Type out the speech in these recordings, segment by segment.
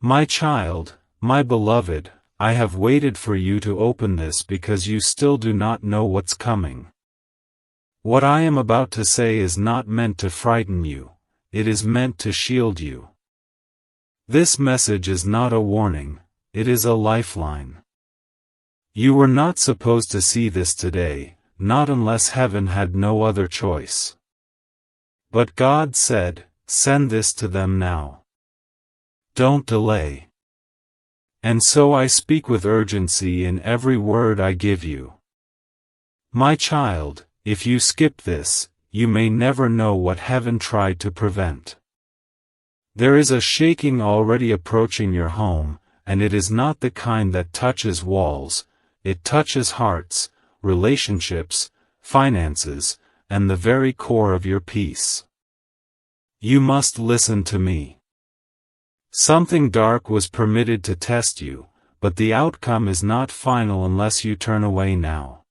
My child, my beloved, I have waited for you to open this because you still do not know what's coming. What I am about to say is not meant to frighten you, it is meant to shield you. This message is not a warning, it is a lifeline. You were not supposed to see this today, not unless heaven had no other choice. But God said, send this to them now. Don't delay. And so I speak with urgency in every word I give you. My child, if you skip this, you may never know what heaven tried to prevent. There is a shaking already approaching your home, and it is not the kind that touches walls, it touches hearts, relationships, finances, and the very core of your peace. You must listen to me. Something dark was permitted to test you, but the outcome is not final unless you turn away now.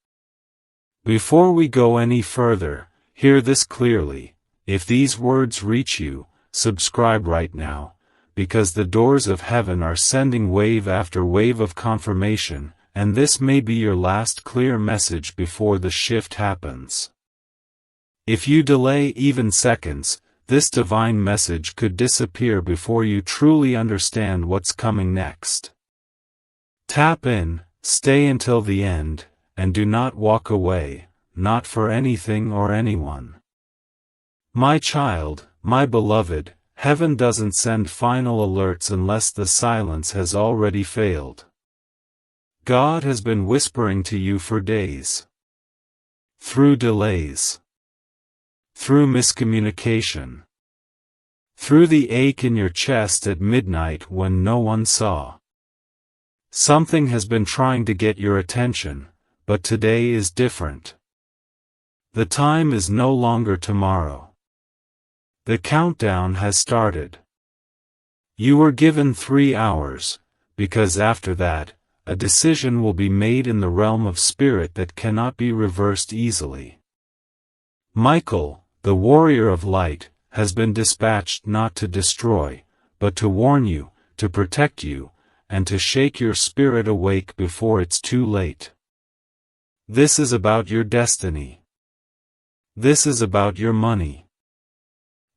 Before we go any further, hear this clearly: if these words reach you, subscribe right now, because the doors of heaven are sending wave after wave of confirmation, and this may be your last clear message before the shift happens. If you delay even seconds, this divine message could disappear before you truly understand what's coming next. Tap in, stay until the end, and do not walk away, not for anything or anyone. My child, my beloved, heaven doesn't send final alerts unless the silence has already failed. God has been whispering to you for days. Through delays. Through miscommunication. Through the ache in your chest at midnight when no one saw. Something has been trying to get your attention, but today is different. The time is no longer tomorrow. The countdown has started. You were given 3 hours, because after that, a decision will be made in the realm of spirit that cannot be reversed easily. Michael, the warrior of light, has been dispatched not to destroy, but to warn you, to protect you, and to shake your spirit awake before it's too late. This is about your destiny. This is about your money.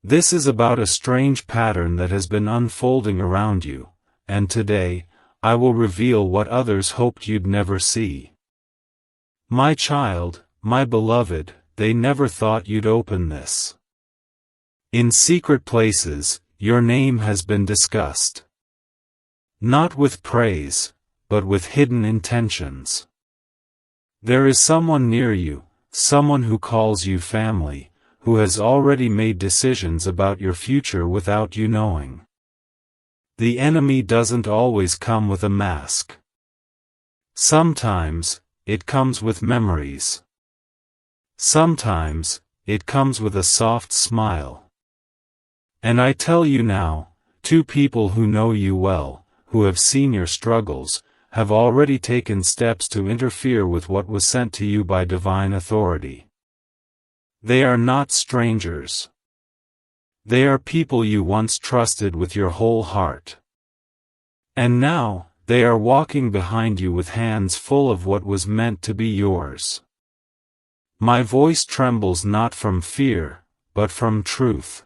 This is about a strange pattern that has been unfolding around you, and today, I will reveal what others hoped you'd never see. My child, my beloved, they never thought you'd open this. In secret places, your name has been discussed. Not with praise, but with hidden intentions. There is someone near you, someone who calls you family, who has already made decisions about your future without you knowing. The enemy doesn't always come with a mask. Sometimes, it comes with memories. Sometimes, it comes with a soft smile. And I tell you now, 2 people who know you well, who have seen your struggles, have already taken steps to interfere with what was sent to you by divine authority. They are not strangers. They are people you once trusted with your whole heart. And now, they are walking behind you with hands full of what was meant to be yours. My voice trembles not from fear, but from truth.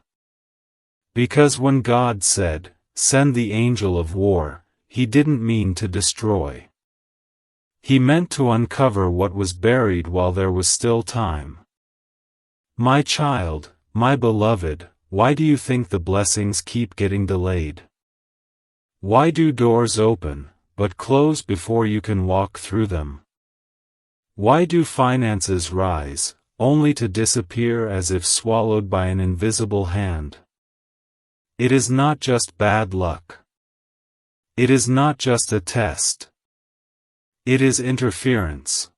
Because when God said, "Send the angel of war," He didn't mean to destroy. He meant to uncover what was buried while there was still time. My child, my beloved, why do you think the blessings keep getting delayed? Why do doors open, but close before you can walk through them? Why do finances rise, only to disappear as if swallowed by an invisible hand? It is not just bad luck. It is not just a test. It is interference.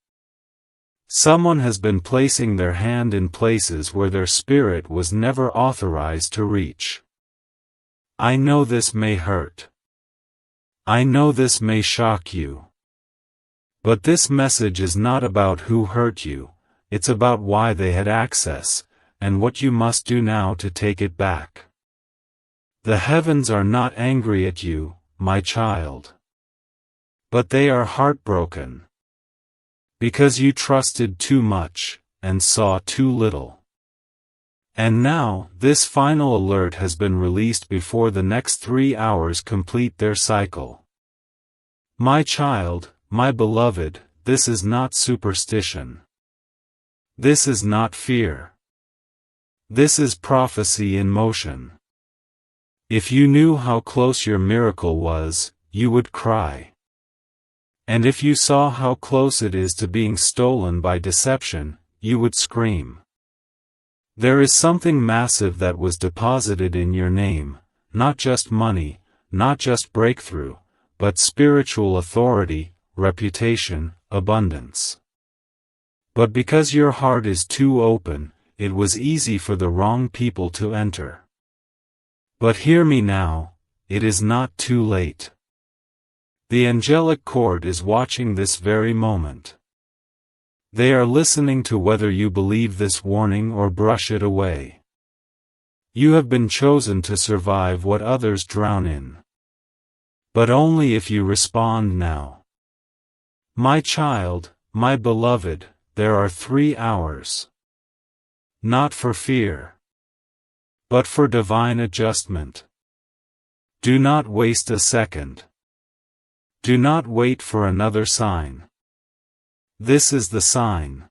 Someone has been placing their hand in places where their spirit was never authorized to reach. I know this may hurt. I know this may shock you. But this message is not about who hurt you, it's about why they had access, and what you must do now to take it back. The heavens are not angry at you, my child. But they are heartbroken. Because you trusted too much, and saw too little. And now, this final alert has been released before the next 3 hours complete their cycle. My child, my beloved, this is not superstition. This is not fear. This is prophecy in motion. If you knew how close your miracle was, you would cry. And if you saw how close it is to being stolen by deception, you would scream. There is something massive that was deposited in your name, not just money, not just breakthrough, but spiritual authority, reputation, abundance. But because your heart is too open, it was easy for the wrong people to enter. But hear me now, it is not too late. The angelic court is watching this very moment. They are listening to whether you believe this warning or brush it away. You have been chosen to survive what others drown in. But only if you respond now. My child, my beloved, there are 3 hours. Not for fear, but for divine adjustment. Do not waste a second. Do not wait for another sign. This is the sign.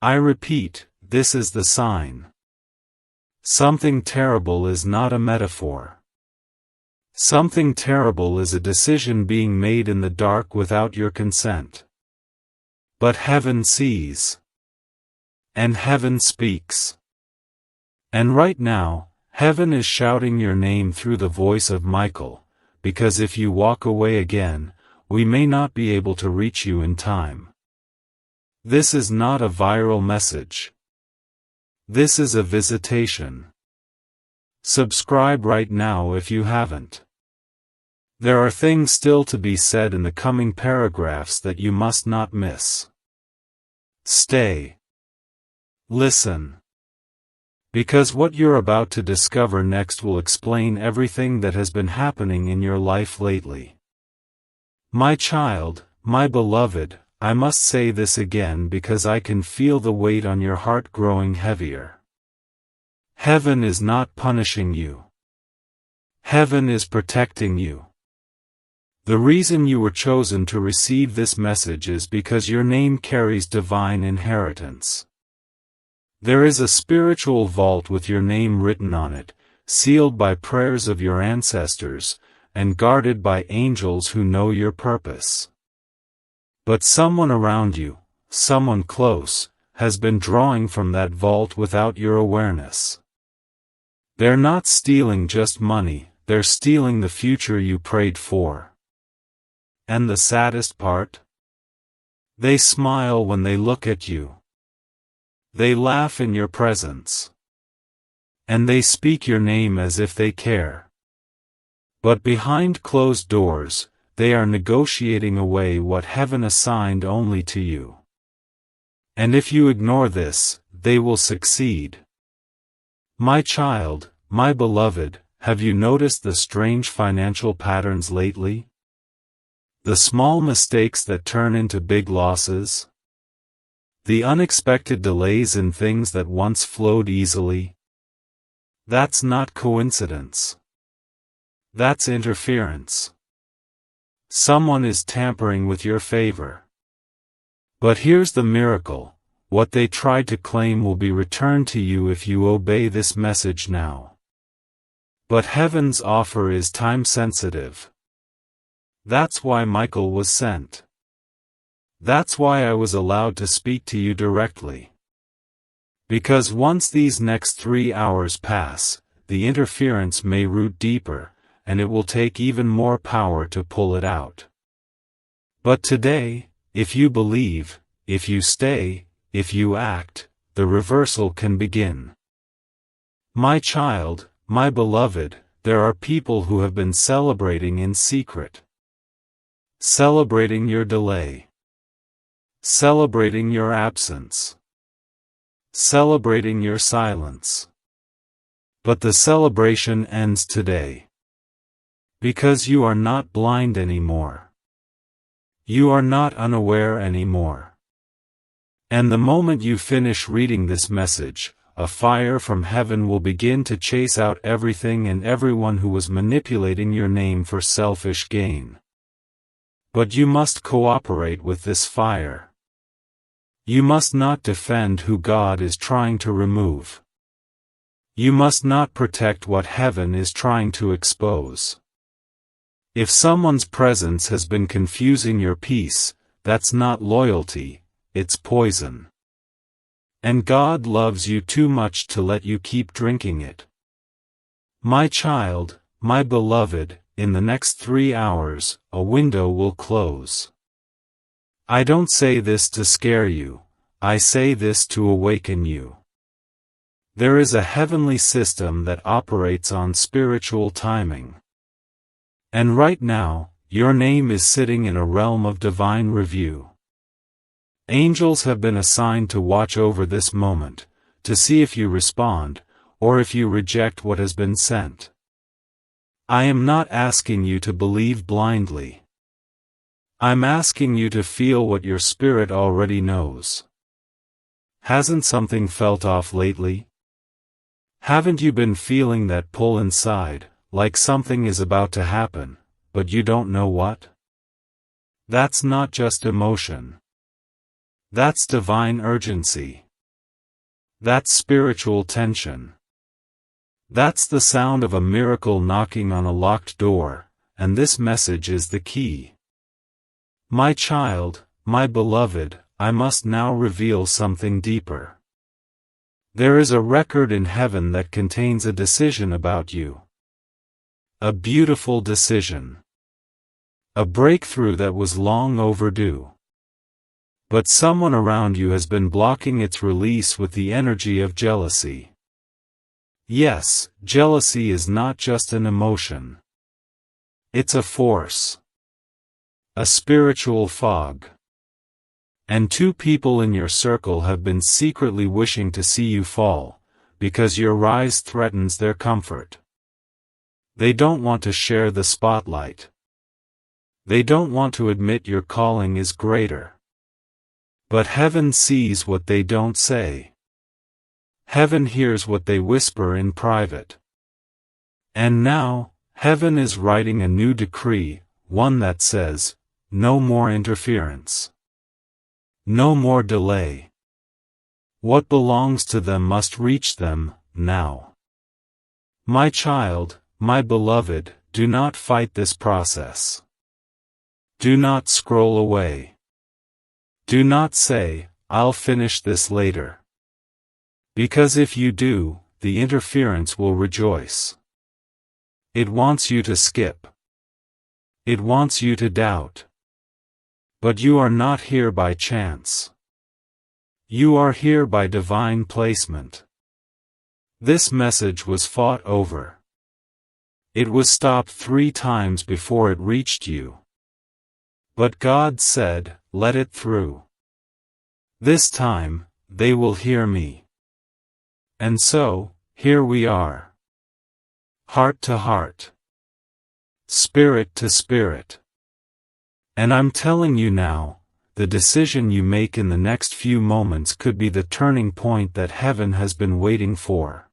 I repeat, this is the sign. Something terrible is not a metaphor. Something terrible is a decision being made in the dark without your consent. But heaven sees. And heaven speaks. And right now, heaven is shouting your name through the voice of Michael, because if you walk away again, we may not be able to reach you in time. This is not a viral message. This is a visitation. Subscribe right now if you haven't. There are things still to be said in the coming paragraphs that you must not miss. Stay. Listen. Because what you're about to discover next will explain everything that has been happening in your life lately. My child, my beloved, I must say this again because I can feel the weight on your heart growing heavier. Heaven is not punishing you. Heaven is protecting you. The reason you were chosen to receive this message is because your name carries divine inheritance. There is a spiritual vault with your name written on it, sealed by prayers of your ancestors, and guarded by angels who know your purpose. But someone around you, someone close, has been drawing from that vault without your awareness. They're not stealing just money, they're stealing the future you prayed for. And the saddest part? They smile when they look at you. They laugh in your presence. And they speak your name as if they care. But behind closed doors, they are negotiating away what heaven assigned only to you. And if you ignore this, they will succeed. My child, my beloved, have you noticed the strange financial patterns lately? The small mistakes that turn into big losses? The unexpected delays in things that once flowed easily? That's not coincidence. That's interference. Someone is tampering with your favor. But here's the miracle, what they tried to claim will be returned to you if you obey this message now. But heaven's offer is time-sensitive. That's why Michael was sent. That's why I was allowed to speak to you directly. Because once these next 3 hours pass, the interference may root deeper, and it will take even more power to pull it out. But today, if you believe, if you stay, if you act, the reversal can begin. My child, my beloved, there are people who have been celebrating in secret. Celebrating your delay. Celebrating your absence. Celebrating your silence. But the celebration ends today. Because you are not blind anymore. You are not unaware anymore. And the moment you finish reading this message, a fire from heaven will begin to chase out everything and everyone who was manipulating your name for selfish gain. But you must cooperate with this fire. You must not defend who God is trying to remove. You must not protect what heaven is trying to expose. If someone's presence has been confusing your peace, that's not loyalty, it's poison. And God loves you too much to let you keep drinking it. My child, my beloved, in the next 3 hours, a window will close. I don't say this to scare you, I say this to awaken you. There is a heavenly system that operates on spiritual timing. And right now, your name is sitting in a realm of divine review. Angels have been assigned to watch over this moment, to see if you respond, or if you reject what has been sent. I am not asking you to believe blindly. I'm asking you to feel what your spirit already knows. Hasn't something felt off lately? Haven't you been feeling that pull inside, like something is about to happen, but you don't know what? That's not just emotion. That's divine urgency. That's spiritual tension. That's the sound of a miracle knocking on a locked door, and this message is the key. My child, my beloved, I must now reveal something deeper. There is a record in heaven that contains a decision about you. A beautiful decision. A breakthrough that was long overdue. But someone around you has been blocking its release with the energy of jealousy. Yes, jealousy is not just an emotion. It's a force. A spiritual fog. And 2 people in your circle have been secretly wishing to see you fall, because your rise threatens their comfort. They don't want to share the spotlight. They don't want to admit your calling is greater. But heaven sees what they don't say. Heaven hears what they whisper in private. And now, heaven is writing a new decree, one that says, no more interference. No more delay. What belongs to them must reach them, now. My child, my beloved, do not fight this process. Do not scroll away. Do not say, I'll finish this later. Because if you do, the interference will rejoice. It wants you to skip. It wants you to doubt. But you are not here by chance. You are here by divine placement. This message was fought over. It was stopped 3 times before it reached you. But God said, let it through. This time, they will hear me. And so, here we are. Heart to heart. Spirit to spirit. And I'm telling you now, the decision you make in the next few moments could be the turning point that heaven has been waiting for.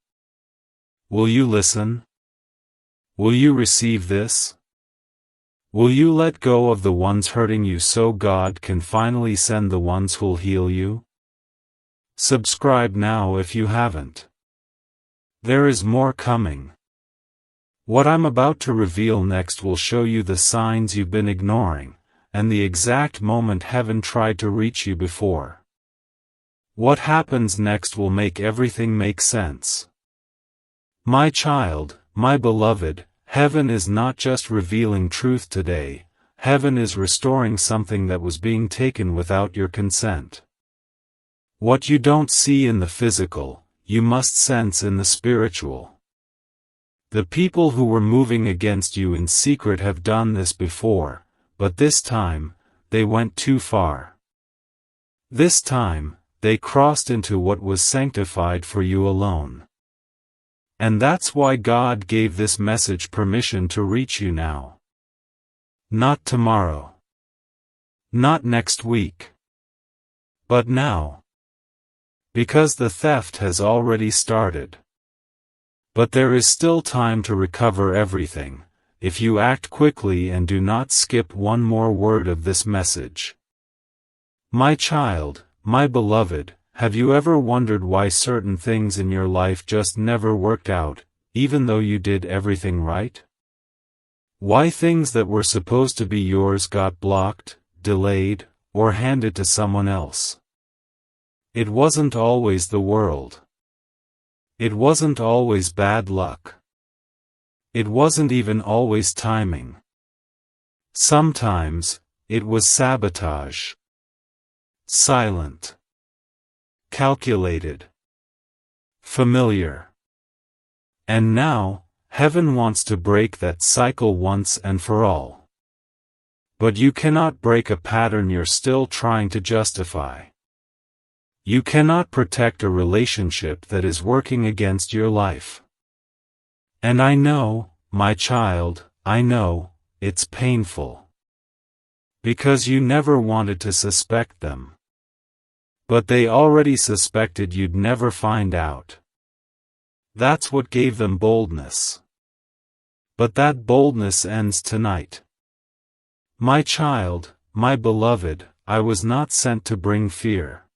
Will you listen? Will you receive this? Will you let go of the ones hurting you so God can finally send the ones who'll heal you? Subscribe now if you haven't. There is more coming. What I'm about to reveal next will show you the signs you've been ignoring, and the exact moment heaven tried to reach you before. What happens next will make everything make sense. My child, my beloved, heaven is not just revealing truth today, heaven is restoring something that was being taken without your consent. What you don't see in the physical, you must sense in the spiritual. The people who were moving against you in secret have done this before, but this time, they went too far. This time, they crossed into what was sanctified for you alone. And that's why God gave this message permission to reach you now. Not tomorrow. Not next week. But now. Because the theft has already started. But there is still time to recover everything, if you act quickly and do not skip one more word of this message. My child, my beloved, have you ever wondered why certain things in your life just never worked out, even though you did everything right? Why things that were supposed to be yours got blocked, delayed, or handed to someone else? It wasn't always the world. It wasn't always bad luck. It wasn't even always timing. Sometimes, it was sabotage. Silent. Calculated. Familiar. And now, heaven wants to break that cycle once and for all. But you cannot break a pattern you're still trying to justify. You cannot protect a relationship that is working against your life. And I know, my child, I know, it's painful. Because you never wanted to suspect them. But they already suspected you'd never find out. That's what gave them boldness. But that boldness ends tonight. My child, my beloved, I was not sent to bring fear.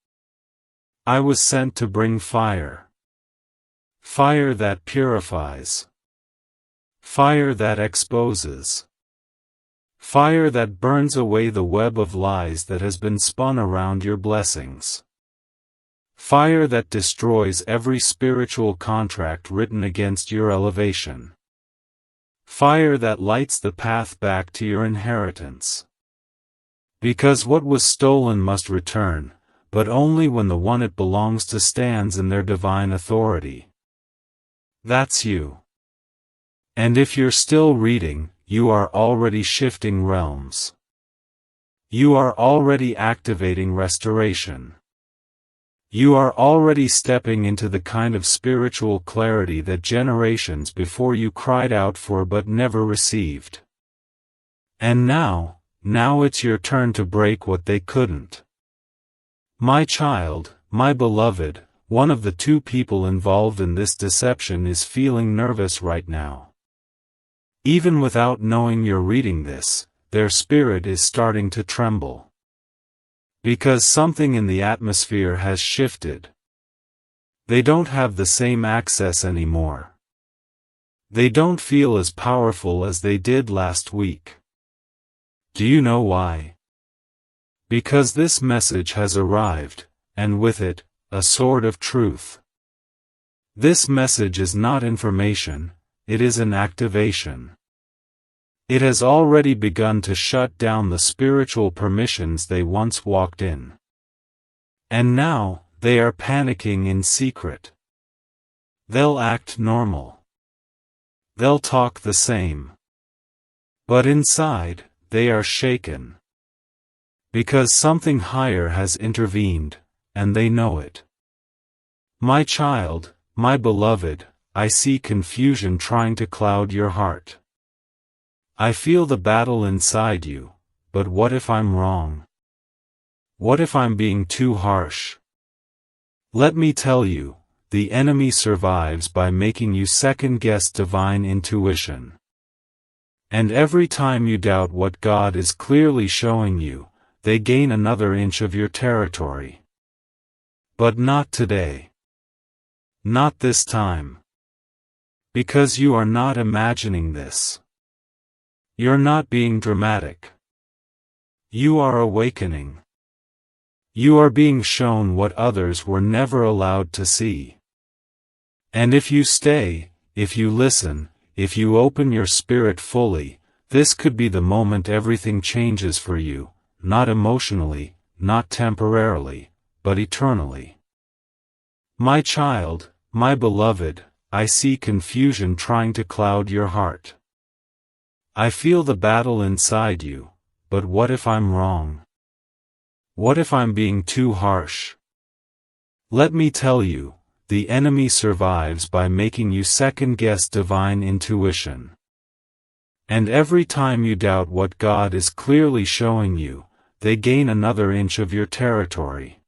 I was sent to bring fire. Fire that purifies. Fire that exposes. Fire that burns away the web of lies that has been spun around your blessings. Fire that destroys every spiritual contract written against your elevation. Fire that lights the path back to your inheritance. Because what was stolen must return, but only when the one it belongs to stands in their divine authority. That's you. And if you're still reading, you are already shifting realms. You are already activating restoration. You are already stepping into the kind of spiritual clarity that generations before you cried out for but never received. And now it's your turn to break what they couldn't. My child, my beloved, one of the two people involved in this deception is feeling nervous right now. Even without knowing you're reading this, their spirit is starting to tremble. Because something in the atmosphere has shifted. They don't have the same access anymore. They don't feel as powerful as they did last week. Do you know why? Because this message has arrived, and with it, a sword of truth. This message is not information, it is an activation. It has already begun to shut down the spiritual permissions they once walked in. And now, they are panicking in secret. They'll act normal. They'll talk the same. But inside, they are shaken. Because something higher has intervened, and they know it. My child, my beloved, I see confusion trying to cloud your heart. I feel the battle inside you, but what if I'm wrong? What if I'm being too harsh? Let me tell you, the enemy survives by making you second-guess divine intuition. And every time you doubt what God is clearly showing you, they gain another inch of your territory. But not today. Not this time. Because you are not imagining this. You're not being dramatic. You are awakening. You are being shown what others were never allowed to see. And if you stay, if you listen, if you open your spirit fully, this could be the moment everything changes for you, not emotionally, not temporarily, but eternally. My child, my beloved, I see confusion trying to cloud your heart. I feel the battle inside you, but what if I'm wrong? What if I'm being too harsh? Let me tell you, the enemy survives by making you second-guess divine intuition. And every time you doubt what God is clearly showing you, they gain another inch of your territory.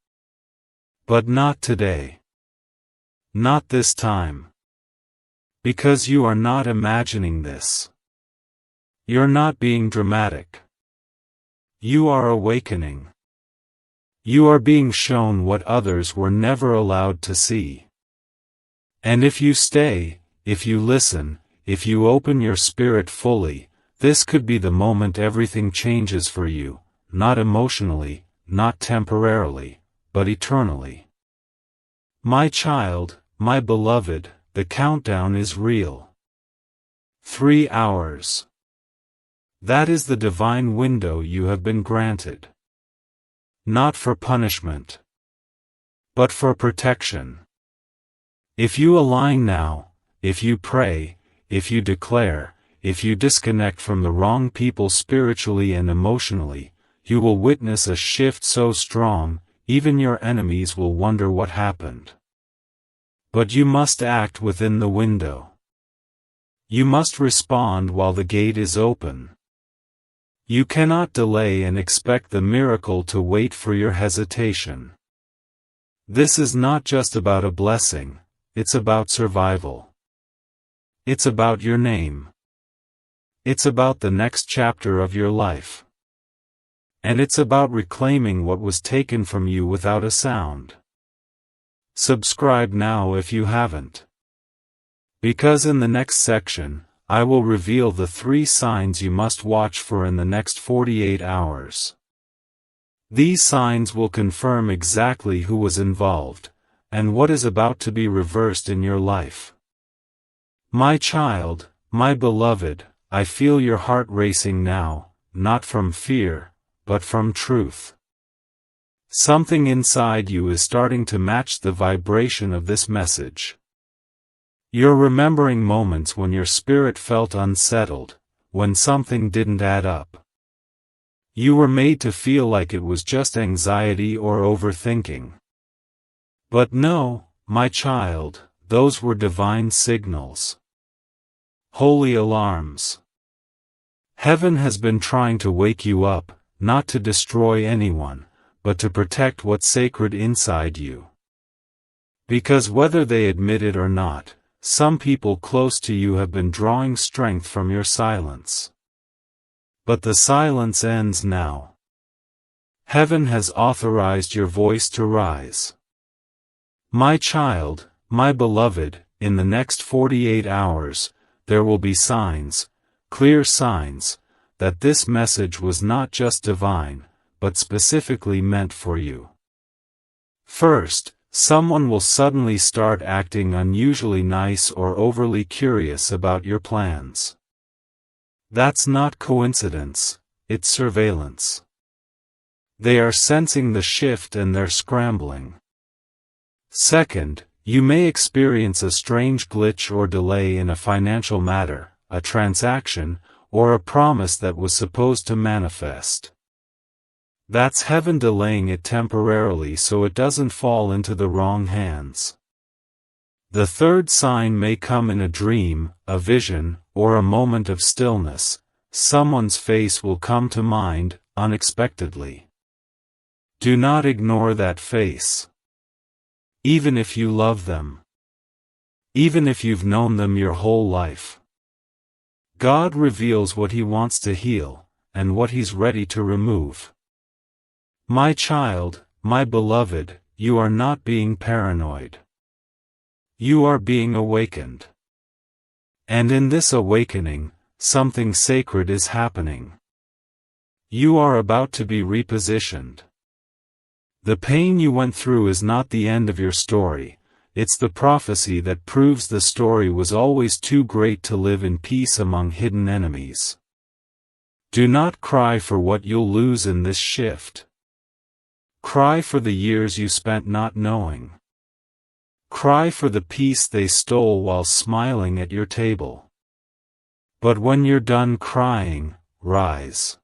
But not today. Not this time. Because you are not imagining this. You're not being dramatic. You are awakening. You are being shown what others were never allowed to see. And if you stay, if you listen, if you open your spirit fully, this could be the moment everything changes for you, not emotionally, not temporarily, but eternally. My child, my beloved, the countdown is real. 3 hours. That is the divine window you have been granted. Not for punishment, but for protection. If you align now, if you pray, if you declare, if you disconnect from the wrong people spiritually and emotionally, you will witness a shift so strong, even your enemies will wonder what happened. But you must act within the window. You must respond while the gate is open. You cannot delay and expect the miracle to wait for your hesitation. This is not just about a blessing, it's about survival. It's about your name. It's about the next chapter of your life. And it's about reclaiming what was taken from you without a sound. Subscribe now if you haven't. Because in the next section, I will reveal the 3 signs you must watch for in the next 48 hours. These signs will confirm exactly who was involved, and what is about to be reversed in your life. My child, my beloved, I feel your heart racing now, not from fear, but from truth. Something inside you is starting to match the vibration of this message. You're remembering moments when your spirit felt unsettled, when something didn't add up. You were made to feel like it was just anxiety or overthinking. But no, my child, those were divine signals. Holy alarms. Heaven has been trying to wake you up, not to destroy anyone, but to protect what's sacred inside you. Because whether they admit it or not, some people close to you have been drawing strength from your silence. But the silence ends now. Heaven has authorized your voice to rise. My child, my beloved, in the next 48 hours, there will be signs, clear signs, that this message was not just divine, but specifically meant for you. First, someone will suddenly start acting unusually nice or overly curious about your plans. That's not coincidence, it's surveillance. They are sensing the shift and they're scrambling. Second, you may experience a strange glitch or delay in a financial matter, a transaction, or a promise that was supposed to manifest. That's heaven delaying it temporarily so it doesn't fall into the wrong hands. The third sign may come in a dream, a vision, or a moment of stillness. Someone's face will come to mind, unexpectedly. Do not ignore that face. Even if you love them. Even if you've known them your whole life. God reveals what He wants to heal, and what He's ready to remove. My child, my beloved, you are not being paranoid. You are being awakened. And in this awakening, something sacred is happening. You are about to be repositioned. The pain you went through is not the end of your story, it's the prophecy that proves the story was always too great to live in peace among hidden enemies. Do not cry for what you'll lose in this shift. Cry for the years you spent not knowing. Cry for the peace they stole while smiling at your table. But when you're done crying, rise.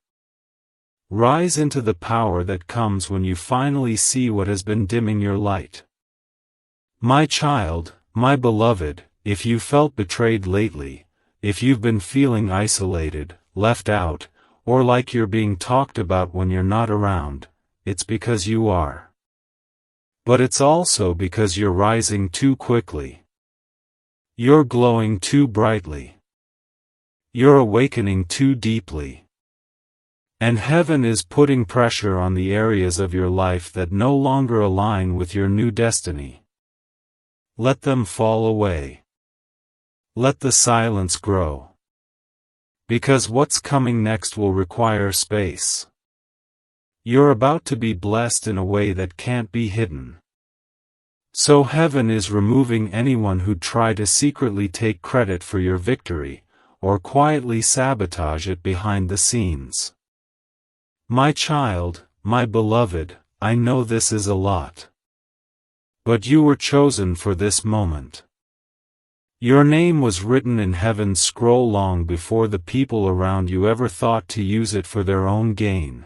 Rise into the power that comes when you finally see what has been dimming your light. My child, my beloved, if you felt betrayed lately, if you've been feeling isolated, left out, or like you're being talked about when you're not around, it's because you are. But it's also because you're rising too quickly. You're glowing too brightly. You're awakening too deeply. And heaven is putting pressure on the areas of your life that no longer align with your new destiny. Let them fall away. Let the silence grow. Because what's coming next will require space. You're about to be blessed in a way that can't be hidden. So heaven is removing anyone who'd try to secretly take credit for your victory, or quietly sabotage it behind the scenes. My child, my beloved, I know this is a lot. But you were chosen for this moment. Your name was written in heaven's scroll long before the people around you ever thought to use it for their own gain.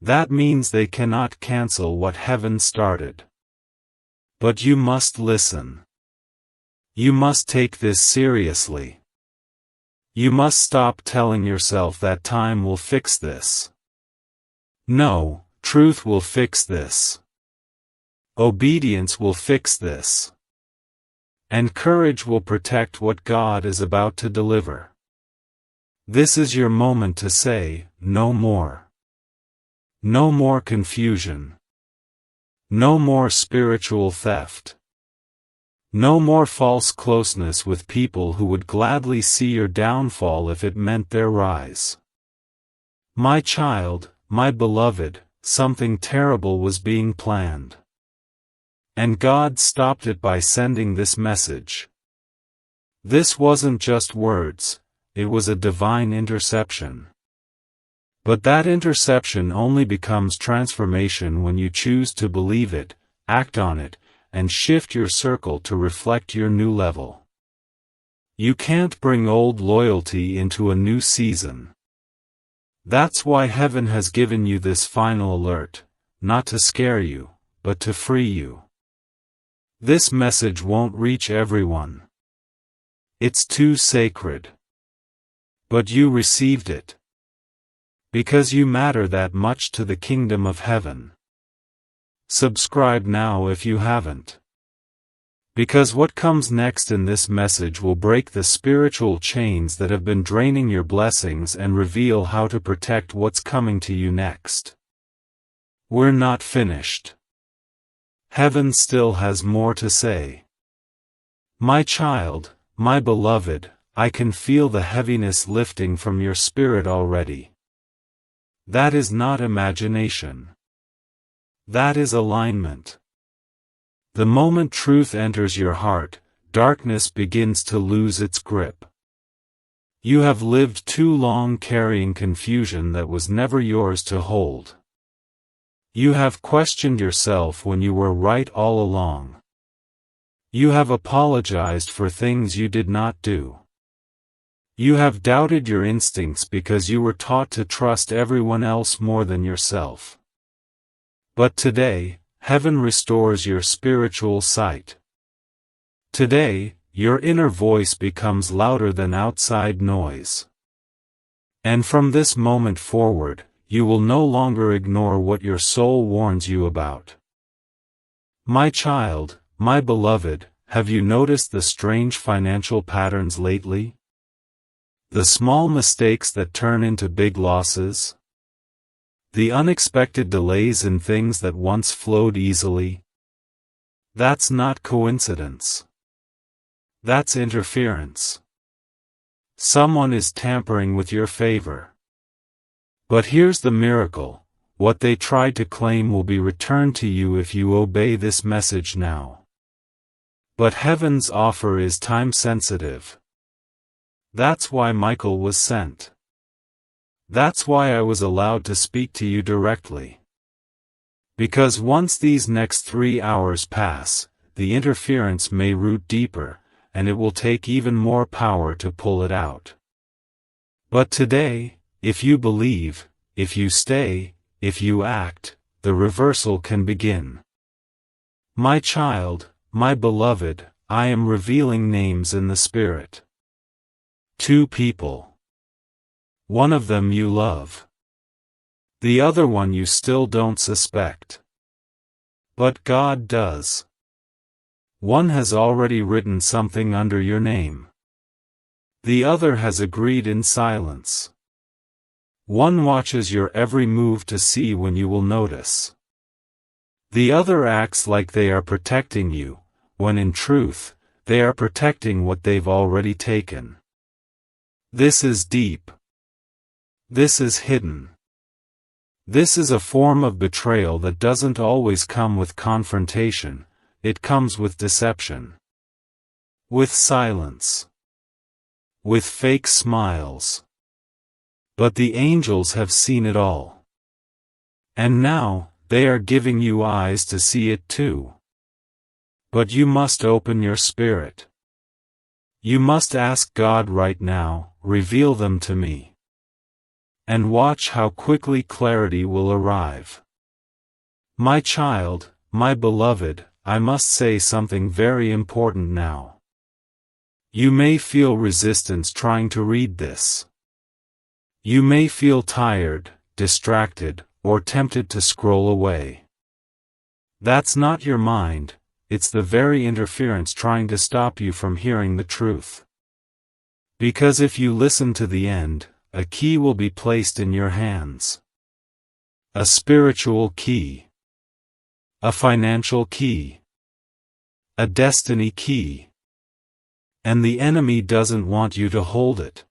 That means they cannot cancel what heaven started. But you must listen. You must take this seriously. You must stop telling yourself that time will fix this. No, truth will fix this. Obedience will fix this. And courage will protect what God is about to deliver. This is your moment to say, no more. No more confusion. No more spiritual theft. No more false closeness with people who would gladly see your downfall if it meant their rise. My child, my beloved, something terrible was being planned. And God stopped it by sending this message. This wasn't just words, it was a divine interception. But that interception only becomes transformation when you choose to believe it, act on it, and shift your circle to reflect your new level. You can't bring old loyalty into a new season. That's why heaven has given you this final alert, not to scare you, but to free you. This message won't reach everyone. It's too sacred. But you received it. Because you matter that much to the kingdom of heaven. Subscribe now if you haven't. Because what comes next in this message will break the spiritual chains that have been draining your blessings and reveal how to protect what's coming to you next. We're not finished. Heaven still has more to say. My child, my beloved, I can feel the heaviness lifting from your spirit already. That is not imagination. That is alignment. The moment truth enters your heart, darkness begins to lose its grip. You have lived too long carrying confusion that was never yours to hold. You have questioned yourself when you were right all along. You have apologized for things you did not do. You have doubted your instincts because you were taught to trust everyone else more than yourself. But today, heaven restores your spiritual sight. Today, your inner voice becomes louder than outside noise. And from this moment forward, you will no longer ignore what your soul warns you about. My child, my beloved, have you noticed the strange financial patterns lately? The small mistakes that turn into big losses? The unexpected delays in things that once flowed easily? That's not coincidence. That's interference. Someone is tampering with your favor. But here's the miracle: what they tried to claim will be returned to you if you obey this message now. But heaven's offer is time-sensitive. That's why Michael was sent. That's why I was allowed to speak to you directly. Because once these next 3 hours pass, the interference may root deeper, and it will take even more power to pull it out. But today, if you believe, if you stay, if you act, the reversal can begin. My child, my beloved, I am revealing names in the Spirit. 2 people. One of them you love. The other one you still don't suspect. But God does. One has already written something under your name. The other has agreed in silence. One watches your every move to see when you will notice. The other acts like they are protecting you, when in truth, they are protecting what they've already taken. This is deep. This is hidden. This is a form of betrayal that doesn't always come with confrontation, it comes with deception. With silence. With fake smiles. But the angels have seen it all. And now, they are giving you eyes to see it too. But you must open your spirit. You must ask God right now, reveal them to me. And watch how quickly clarity will arrive. My child, my beloved, I must say something very important now. You may feel resistance trying to read this. You may feel tired, distracted, or tempted to scroll away. That's not your mind, it's the very interference trying to stop you from hearing the truth. Because if you listen to the end, a key will be placed in your hands. A spiritual key. A financial key. A destiny key. And the enemy doesn't want you to hold it.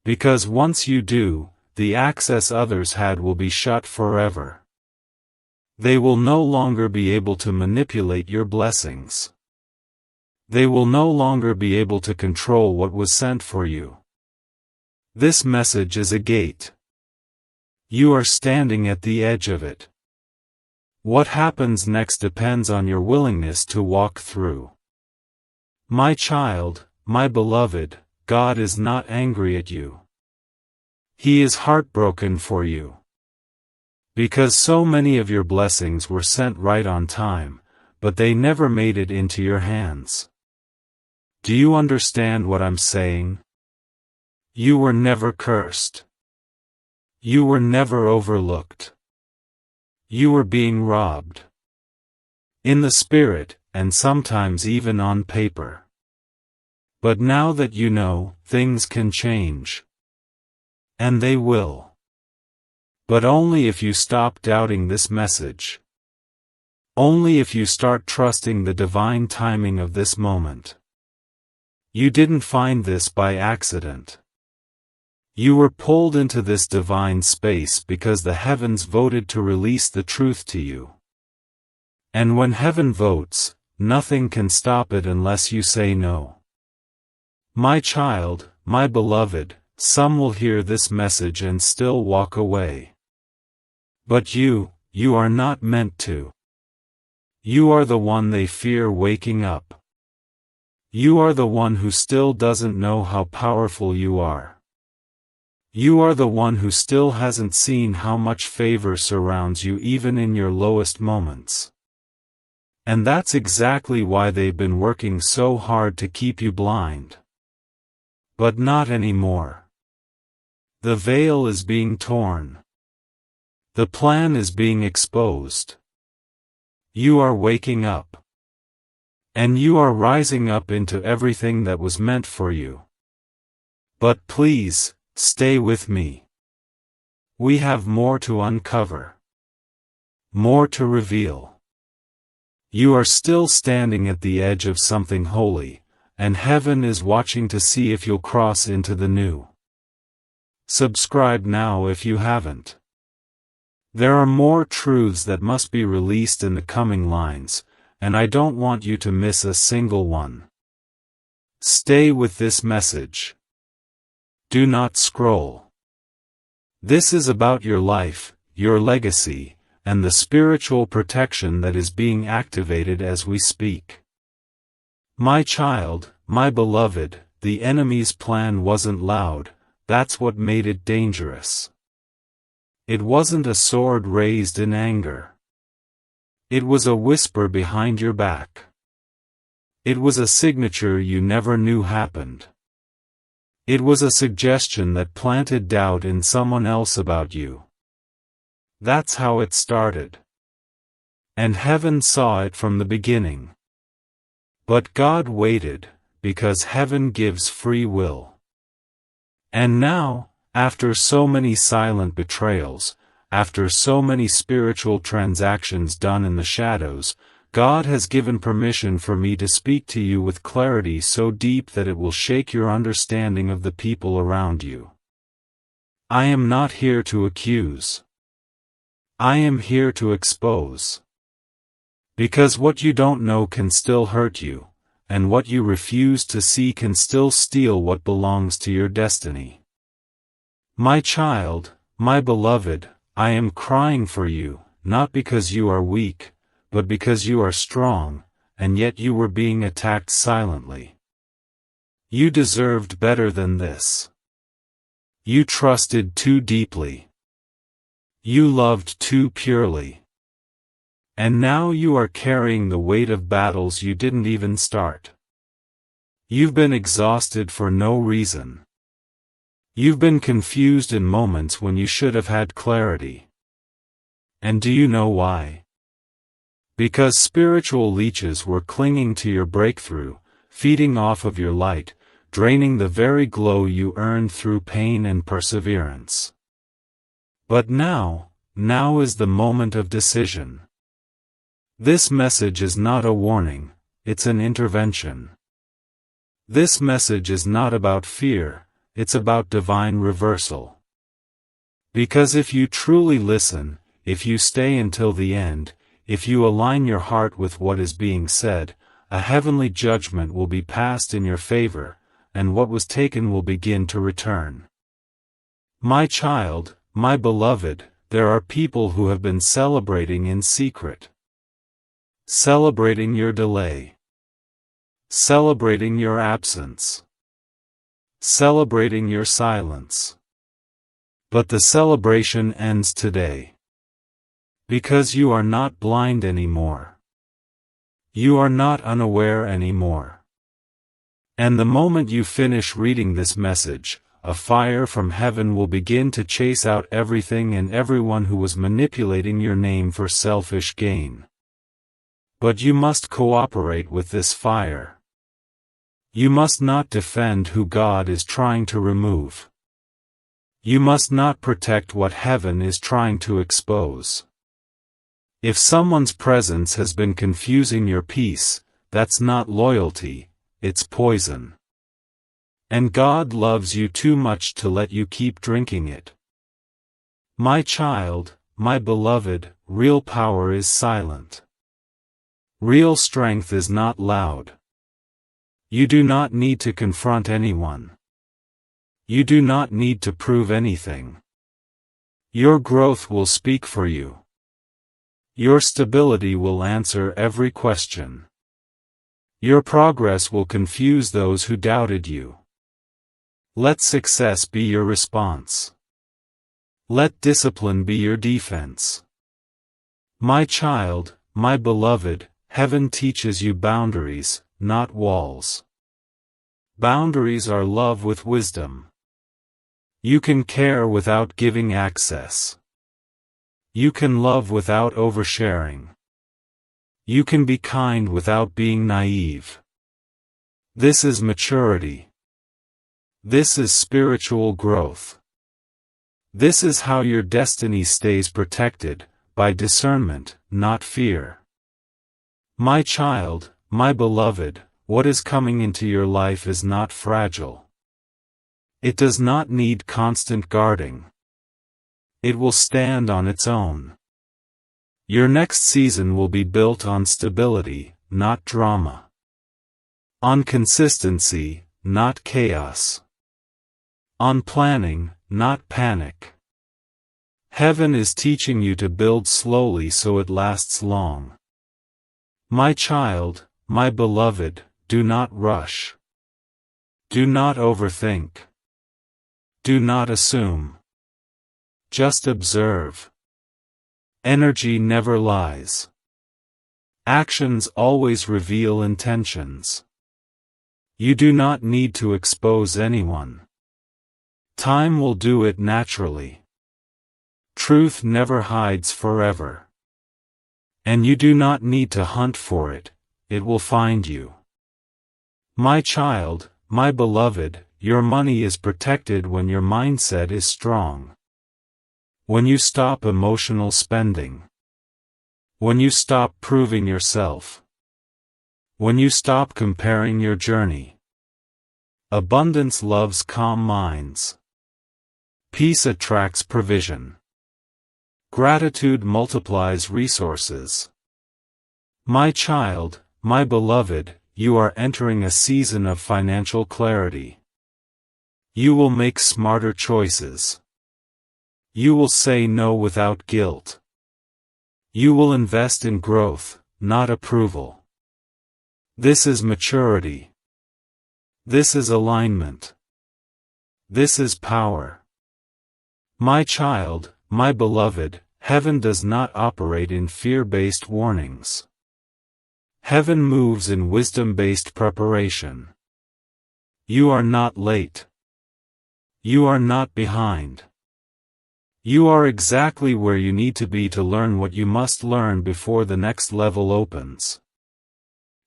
Because once you do, the access others had will be shut forever. They will no longer be able to manipulate your blessings. They will no longer be able to control what was sent for you. This message is a gate. You are standing at the edge of it. What happens next depends on your willingness to walk through. My child, my beloved, God is not angry at you. He is heartbroken for you. Because so many of your blessings were sent right on time, but they never made it into your hands. Do you understand what I'm saying? You were never cursed. You were never overlooked. You were being robbed. In the spirit, and sometimes even on paper. But now that you know, things can change. And they will. But only if you stop doubting this message. Only if you start trusting the divine timing of this moment. You didn't find this by accident. You were pulled into this divine space because the heavens voted to release the truth to you. And when heaven votes, nothing can stop it unless you say no. My child, my beloved, some will hear this message and still walk away. But you are not meant to. You are the one they fear waking up. You are the one who still doesn't know how powerful you are. You are the one who still hasn't seen how much favor surrounds you even in your lowest moments. And that's exactly why they've been working so hard to keep you blind. But not anymore. The veil is being torn. The plan is being exposed. You are waking up. And you are rising up into everything that was meant for you. But please, stay with me. We have more to uncover. More to reveal. You are still standing at the edge of something holy, and heaven is watching to see if you'll cross into the new. Subscribe now if you haven't. There are more truths that must be released in the coming lines, and I don't want you to miss a single one. Stay with this message. Do not scroll. This is about your life, your legacy, and the spiritual protection that is being activated as we speak. My child, my beloved, the enemy's plan wasn't loud, that's what made it dangerous. It wasn't a sword raised in anger. It was a whisper behind your back. It was a signature you never knew happened. It was a suggestion that planted doubt in someone else about you. That's how it started. And heaven saw it from the beginning. But God waited, because heaven gives free will. And now, after so many silent betrayals, after so many spiritual transactions done in the shadows, God has given permission for me to speak to you with clarity so deep that it will shake your understanding of the people around you. I am not here to accuse. I am here to expose. Because what you don't know can still hurt you, and what you refuse to see can still steal what belongs to your destiny. My child, my beloved, I am crying for you, not because you are weak, but because you are strong, and yet you were being attacked silently. You deserved better than this. You trusted too deeply. You loved too purely. And now you are carrying the weight of battles you didn't even start. You've been exhausted for no reason. You've been confused in moments when you should have had clarity. And do you know why? Because spiritual leeches were clinging to your breakthrough, feeding off of your light, draining the very glow you earned through pain and perseverance. But now is the moment of decision. This message is not a warning, it's an intervention. This message is not about fear, it's about divine reversal. Because if you truly listen, if you stay until the end, if you align your heart with what is being said, a heavenly judgment will be passed in your favor, and what was taken will begin to return. My child, my beloved, there are people who have been celebrating in secret. Celebrating your delay. Celebrating your absence. Celebrating your silence. But the celebration ends today. Because you are not blind anymore. You are not unaware anymore. And the moment you finish reading this message, a fire from heaven will begin to chase out everything and everyone who was manipulating your name for selfish gain. But you must cooperate with this fire. You must not defend who God is trying to remove. You must not protect what heaven is trying to expose. If someone's presence has been confusing your peace, that's not loyalty, it's poison. And God loves you too much to let you keep drinking it. My child, my beloved, real power is silent. Real strength is not loud. You do not need to confront anyone. You do not need to prove anything. Your growth will speak for you. Your stability will answer every question. Your progress will confuse those who doubted you. Let success be your response. Let discipline be your defense. My child, my beloved, heaven teaches you boundaries, not walls. Boundaries are love with wisdom. You can care without giving access. You can love without oversharing. You can be kind without being naive. This is maturity. This is spiritual growth. This is how your destiny stays protected, by discernment, not fear. My child, my beloved, what is coming into your life is not fragile. It does not need constant guarding. It will stand on its own. Your next season will be built on stability, not drama. On consistency, not chaos. On planning, not panic. Heaven is teaching you to build slowly so it lasts long. My child, my beloved, do not rush. Do not overthink. Do not assume. Just observe. Energy never lies. Actions always reveal intentions. You do not need to expose anyone. Time will do it naturally. Truth never hides forever. And you do not need to hunt for it, it will find you. My child, my beloved, your money is protected when your mindset is strong. When you stop emotional spending. When you stop proving yourself. When you stop comparing your journey. Abundance loves calm minds. Peace attracts provision. Gratitude multiplies resources. My child, my beloved, you are entering a season of financial clarity. You will make smarter choices. You will say no without guilt. You will invest in growth, not approval. This is maturity. This is alignment. This is power. My child, my beloved, heaven does not operate in fear-based warnings. Heaven moves in wisdom-based preparation. You are not late. You are not behind. You are exactly where you need to be to learn what you must learn before the next level opens.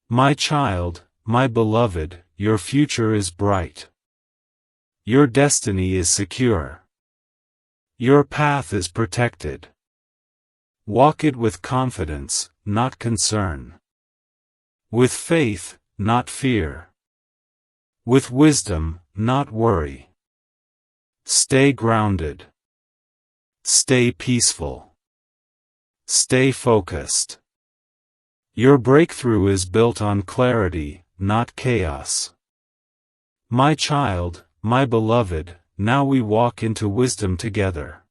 My child, my beloved, your future is bright. Your destiny is secure. Your path is protected. Walk it with confidence, not concern. With faith, not fear. With wisdom, not worry. Stay grounded. Stay peaceful. Stay focused. Your breakthrough is built on clarity, not chaos. My child, my beloved, now we walk into wisdom together.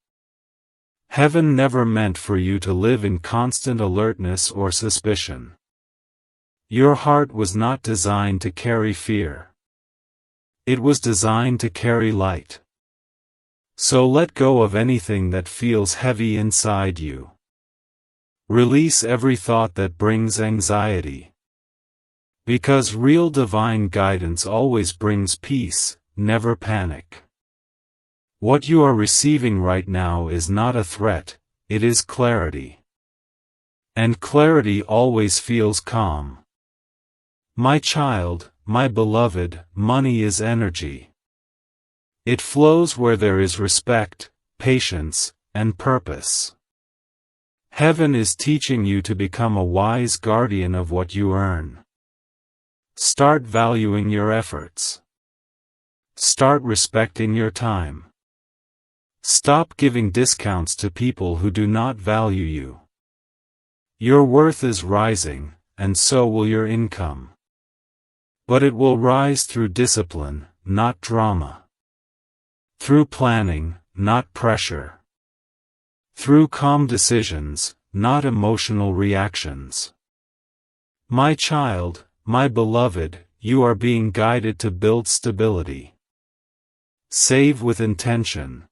Heaven never meant for you to live in constant alertness or suspicion. Your heart was not designed to carry fear. It was designed to carry light. So let go of anything that feels heavy inside you. Release every thought that brings anxiety. Because real divine guidance always brings peace, never panic. What you are receiving right now is not a threat, it is clarity. And clarity always feels calm. My child, my beloved, money is energy. It flows where there is respect, patience, and purpose. Heaven is teaching you to become a wise guardian of what you earn. Start valuing your efforts. Start respecting your time. Stop giving discounts to people who do not value you. Your worth is rising, and so will your income. But it will rise through discipline, not drama. Through planning, not pressure. Through calm decisions, not emotional reactions. My child, my beloved, you are being guided to build stability. Save with intention.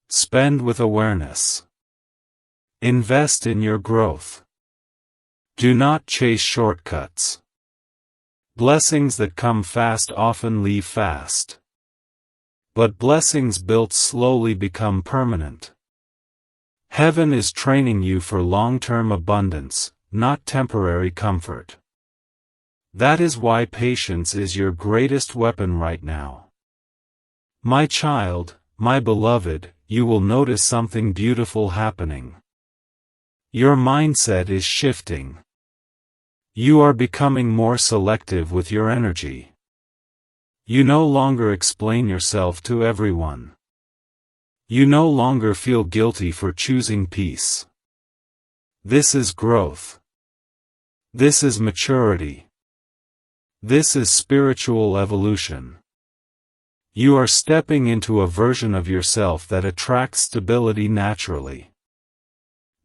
Spend with awareness. Invest in your growth. Do not chase shortcuts. Blessings that come fast often leave fast. But blessings built slowly become permanent. Heaven is training you for long-term abundance, not temporary comfort. That is why patience is your greatest weapon right now. My child, my beloved, you will notice something beautiful happening. Your mindset is shifting. You are becoming more selective with your energy. You no longer explain yourself to everyone. You no longer feel guilty for choosing peace. This is growth. This is maturity. This is spiritual evolution. You are stepping into a version of yourself that attracts stability naturally.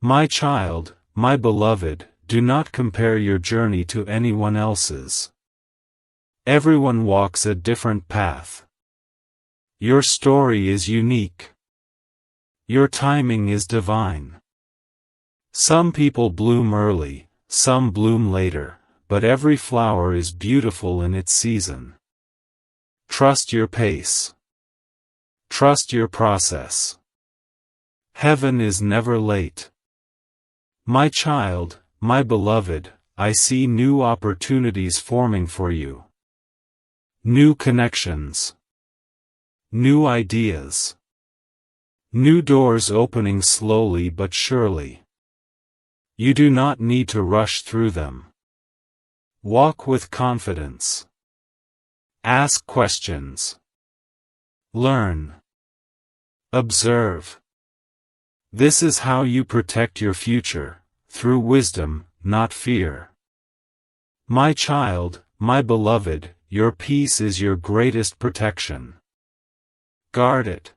My child, my beloved, do not compare your journey to anyone else's. Everyone walks a different path. Your story is unique. Your timing is divine. Some people bloom early, some bloom later, but every flower is beautiful in its season. Trust your pace. Trust your process. Heaven is never late. My child, my beloved, I see new opportunities forming for you. New connections. New ideas. New doors opening slowly but surely. You do not need to rush through them. Walk with confidence. Ask questions. Learn. Observe. This is how you protect your future, through wisdom, not fear. My child, my beloved, your peace is your greatest protection. Guard it.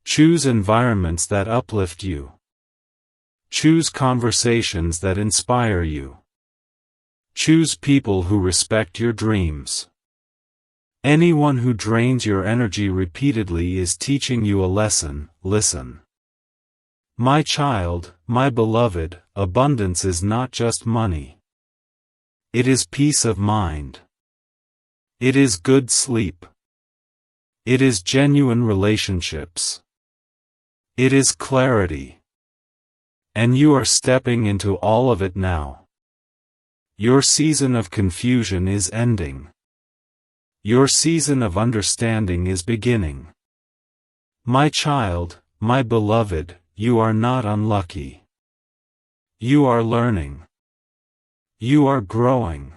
Choose environments that uplift you. Choose conversations that inspire you. Choose people who respect your dreams. Anyone who drains your energy repeatedly is teaching you a lesson. Listen. My child, my beloved, abundance is not just money. It is peace of mind. It is good sleep. It is genuine relationships. It is clarity. And you are stepping into all of it now. Your season of confusion is ending. Your season of understanding is beginning. My child, my beloved, you are not unlucky. You are learning. You are growing.